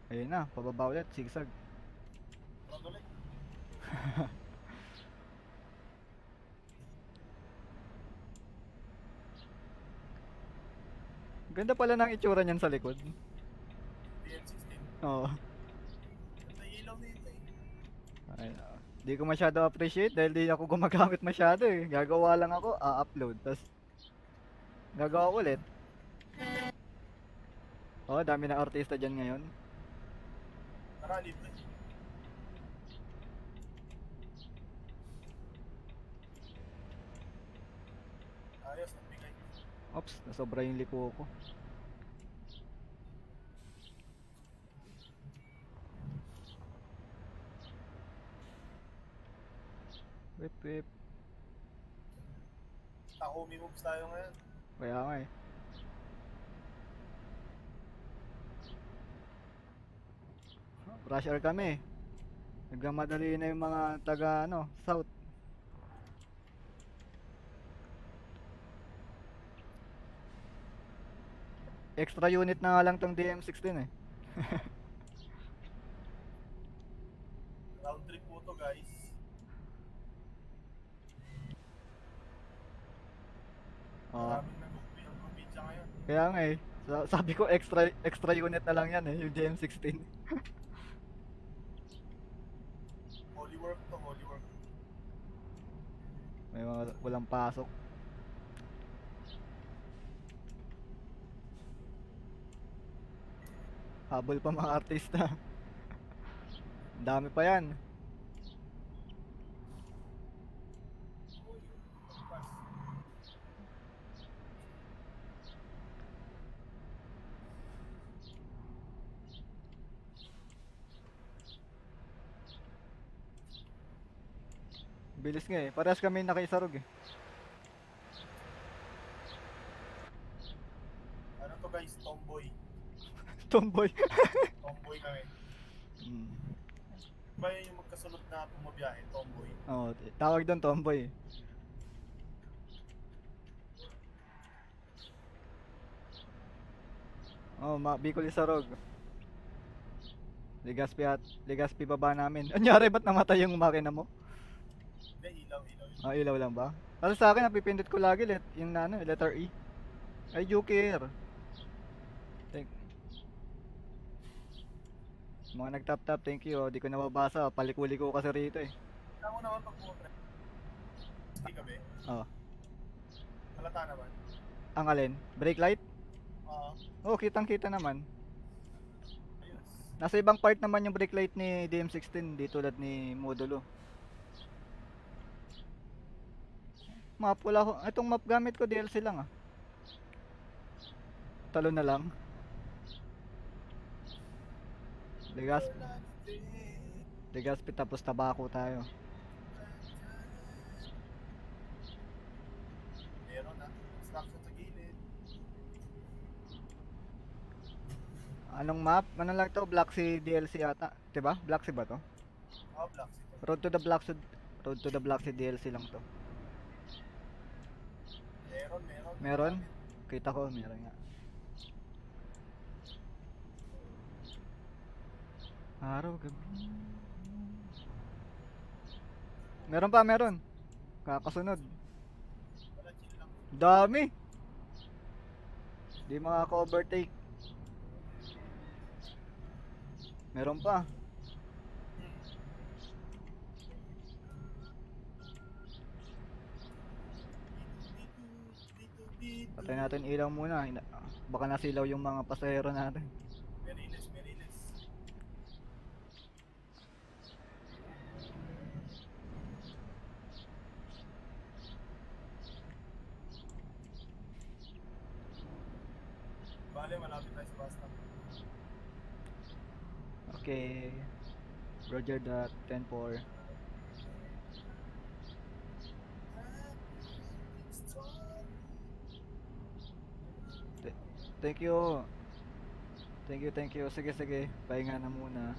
Ayun na, pababa ulit, zigzag. Tuloy. Ganda pala ng itsura niyan sa likod. DM16. Oo. Ganda ilaw nito eh. Ay, di ko masyado appreciate dahil di ako gumagamit masyado eh. Gagawa lang ako, upload tas gagawa ulit. Oh, dami na artista diyan ngayon. Tara, libre. Ayos, nagbigay. Ops, nasobra yung liko ko. Whip whip. Takumi moves tayo ngayon. Kaya nga eh. Rush hour kami. Nagmamadali na yung mga taga ano, south. Extra unit na nga lang tong DM16 eh. Round trip po to guys. Oh, Maraming nag-uwi ang probinsya ngayon. kaya nga eh. Sabi ko extra unit na lang yan eh, yung DM16. Holy work to, holy work. May mga walang pasok. Habol pa mga artista. Ang dami pa yan. Pass. Bilis nga eh. Parehas kami nakaisarog eh. Ano to guys, tomboy. Tomboy. Tomboy kami. Hmm. Ba yun yung magkasunod na pumabiyahe, tomboy. Oo, tawag doon tomboy eh. Oh, Bicol Isarog. Legazpi baba namin. Anyari ba't namatay yung makina mo? Hindi, ilaw, ilaw yun. Ah, ilaw lang ba? Kasi sa akin napipindot ko lagi yung ano, letter E. Ay, Jukir. Thank mga nag-tap-tap, thank you. Oh. Di ko nababasa. Paliko-liko kasi rito eh. Ako naman pag pumunta. Hindi kami. Oh. Halata naman. Ang alin? Brake light? Oo. Oh, kitang-kita naman. Ayos. Nasa ibang part naman yung brake light ni DM16, di tulad ni Modulo. Map, wala ko. Itong map gamit ko, DLC lang ah. Talo na lang. Legazpi tapos tabako tayo. Meron na. Construction sa gilid. Anong map? Ano lang to? Black Sea DLC ata. Diba? Black Sea ba to? Oh, Black Sea. Road to the Black Sea. Road to the Black Sea DLC lang to. Meron, meron. Meron? Kita ko, meron nga. Araw, gabi. Meron pa, meron. Kakasunod. Wala, chill lang. Dami. Di makaka-overtake. Meron pa. Patay natin ilaw muna. Baka nasilaw yung mga pasahero natin. Meriles, Meriles. Bale, malapit tayo sa bus stop. Okay. Roger that. 10-4. Thank you. Thank you, thank you. Sige, sige. Pahinga na muna.